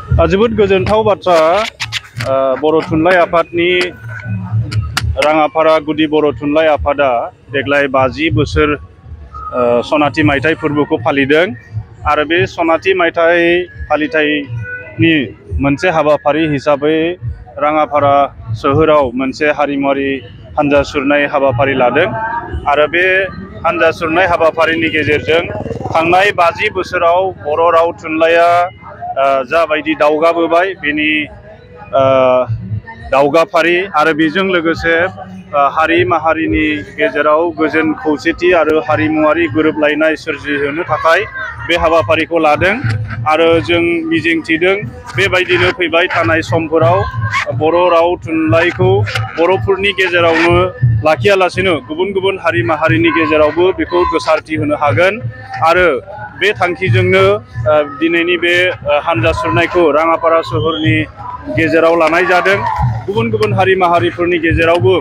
जोबोद गोजोनथाव बाथ्रा बर' थुनलाइ आफादनि राङापारा गुदि बर' थुनलाइ आफादा देग्लाय 50 बोसोर सनाथि मायथाइ फोरबोखौ फालिदों आरो बे सनाथि मायथाइ फालिथायनि मोनसे हाबाफारि हिसाबै राङापारा सोहोराव मोनसे हारिमुआरि हानजा सुरनाय हाबाफारि लादों आरो बे हानजा सुरनाय हाबाफारिनि गेजेरजों थांनाय 50 बोसोराव बर' राव थुनलाइया जाबायदि दावगाबोबाय बेनि दावगाफारि आरो बेजों लोगोसे हारि माहारिनि गेजेराव गोजोन खौसेथि आरो हारिमुआरि गोरोबलायनाय सोरजिहोनो थाखाय बे हाबाफारिखौ लादों आरो जों मिजिंथिदों बेबायदिनो फैबाय थानाय समफोराव बर' राव थुनलाइखौ बर'फोरनि गेजेरावनो लाखियालासेनो गुबुन गुबुन हारि माहारिनि गेजेरावबो बेखौ गोसारथि होनो हागोन आरो बे थांखिजोंनो दिनैनि बे हानजा सुरनायखौ राङापारा सोहोरनि गेजेराव लानाय जादों गुबुन गुबुन हारि माहारिफोरनि गेजेरावबो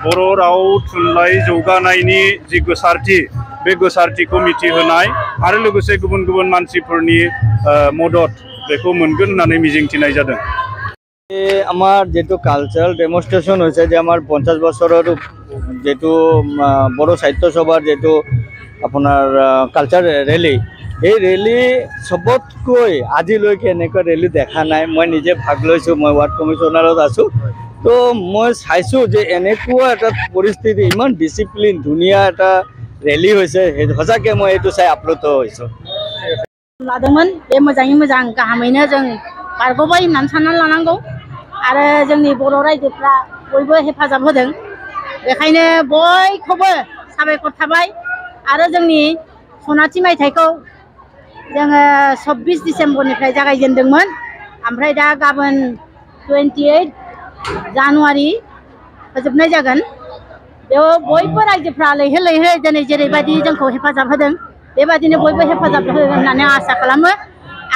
बर' राव थुनलाइ जौगानायनि जि गोसारथि बे गोसारथिखौ मिथिहोनाय आरो लोगोसे गुबुन गुबुन मानसिफोरनि मदद बेखौ मोनगोन होननानै मिजिंथिनाय जादों। আমার যেটো কালচারাল ডেমনস্ট্রেশন হয়েছে যে আমার 50 বছরের যেটো বড় সাহিত্য সভার যেটো আপনার কালচার রেলি এই রেলি সবতকৈ আজিলৈকে এনেকুৱা ৰেলী দেখা নাই মই নিজে ভাগ লৈছোঁ মই ৱাৰ্ড কমিশনাৰত আছোঁ তো মই চাইছোঁ যে এনেকুৱা এটা পৰিস্থিতি ইমান ডিসিপ্লিন ধুনীয়া এটা ৰেলী হৈছে সঁচাকৈ মই এইটো চাই আপ্লুত হৈছোঁ। लादोंमोन बे मोजाङै मोजां गाहामैनो जों बारग'बाय होननानै साननानै लानांगौ आरो जोंनि बर' रायजोफ्रा बयबो हेफाजाब होदों बेखायनो बयखौबो साबायखर थाबाय आरो जोंनि सनाथि मायथाइखौ जोङो 24 डिसेम्बरनिफ्राय जागायजेनदोंमोन ओमफ्राय दा गाबोन 28 जानुवारि फोजोबनाय जागोन बेयाव बयबो रायजोफ्रा लैहोर लैहोर दिनै जेरैबायदि जोंखौ हेफाजाब होदों बेबायदिनो बयबो हेफाजाब होगोन होननानै आसा खालामो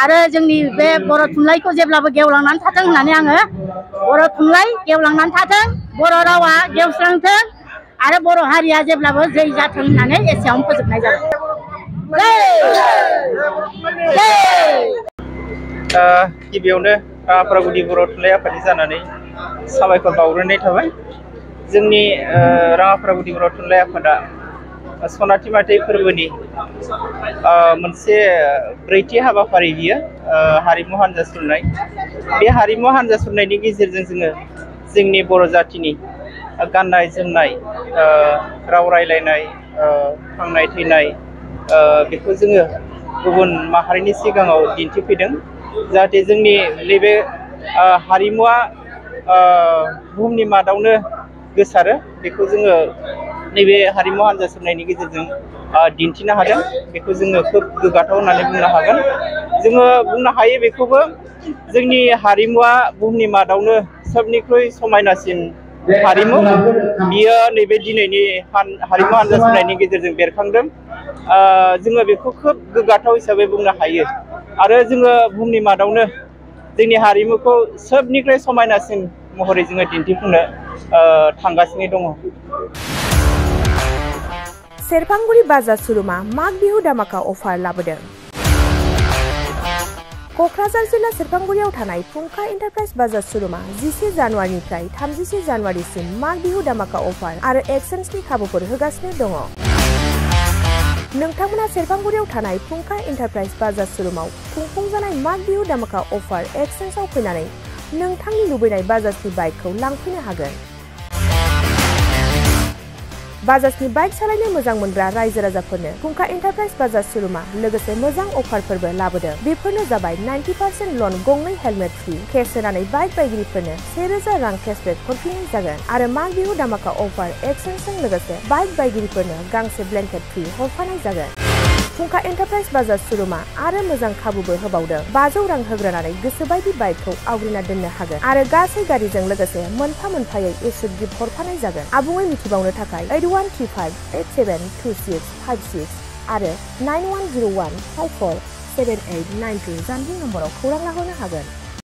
आरो जोंनि बे बर' थुनलाइखौ जेब्लाबो गेवलांनानै थाथों होननानै आङो बर' थुनलाइ गेवलांनानै थाथों बर' रावा गेवस्रांथों आरो बर' हारिया जेब्लाबो जै जाथों होननानै एसेयावनो फोजोबनाय जाबाय। गिबियावनो राङापारा गुदि बर' थुनलाइ आफादनि जानानै साबायखर बावग्रोनाय थाबाय जोंनि राङापारा गुदि बर' थुनलाइ आफादा सनाथि मायथाइ फोरबोनि मोनसे ब्रैथि हाबाफारि बियो हारिमु हानजा सुरनाय बे हारिमु हानजा सुरनायनि गेजेरजों जोङो जोंनि बर' जातिनि गाननाय जोमनाय राव रायलायनाय थांनाय थैनाय बेखौ जोङो गुबुन माहारिनि सिगाङाव दिन्थिफैदों जाहाथे जोंनि नैबे हारिमुआ बुहुमनि मादावनो गोसारो बेखौ जोङो नैबे हारिमु हानजा सुरनायनि गेजेरजों दिन्थिनो हादों बेखौ जोङो खोब गोग्गाथाव होननानै बुंनो हागोन जोङो बुंनो हायो बेखौबो जोंनि हारिमुआ बुहुमनि मादावनो सबनिख्रुइ समायनासिन हारिमु बियो नैबे दिनैनि हारिमु हानजा सुरनायनि गेजेरजों बेरखांदों जोङो बेखौ खोब गोग्गाथाव हिसाबै बुंनो हायो आरो जोङो बुहुमनि मादावनो जोंनि हारिमुखौ सबनिख्रुइ समायनासिन महरै जोङो दिन्थिफुंनो थांगासिनो दङ। सेरफांगुरि बाजार सुरुमा माग बिहु दामाका अफार लाबोदों। क'क्राझार जिल्ला सेरफांगुरियाव थानाय फुंखा एन्टारप्राइज बाजार सुरुमा 11 जानुवारिनिफ्राय 31 जानुवारिसिम माग बिहु दामाका अफार आरो एक्सचेन्जनि खाबुफोर होगासिनो दङ। नोंथांमोना सेरफांगुरियाव थानाय फुंखा एन्टारप्राइज बाजार सुरुमाव खुंफुंजानाय माग बिहु दामाका अफार एक्सचेन्जआव फैनानै नोंथांनि लुबैनाय बाजाजनि बाइकखौ लांफैनो हागोन। बाजाजनि बाइक सालायनो मोजां मोनग्रा रायजो राजाफोरनो फुंखा एन्टारप्राइज बाजार सुरुमा लोगोसे मोजां अफारफोरबो लाबोदों बेफोरनो जाबाय 90% लन गंनै हेलमेट फ्रि केस होनानै बाइक बायगिरिफोरनो 1000 रां केसबेक हरफिननाय जागोन आरो माग बिहु दामाका अफार एक्सचेन्जजों लोगोसे बाइक बायगिरिफोरनो गांसे ब्लेंकेट फ्रि हरफानाय जागोन। फुंखा एन्टारप्राइज बाजार सुरुमा आरो मोजां खाबुबो होबावदों 500 रां होग्रोनानै गोसोबायदि बाइकखौ आवग्रिना दोननो हागोन आरो गासै गारिजों लोगोसे मोनफा मोनफायै इस्युट गिफ्ट हरफानाय जागोन। आबुङै मिथिबावनो थाखाय 8135872656 आरो 9101547892 जानबुं नम्बराव खौरां लाहरनो हागोन।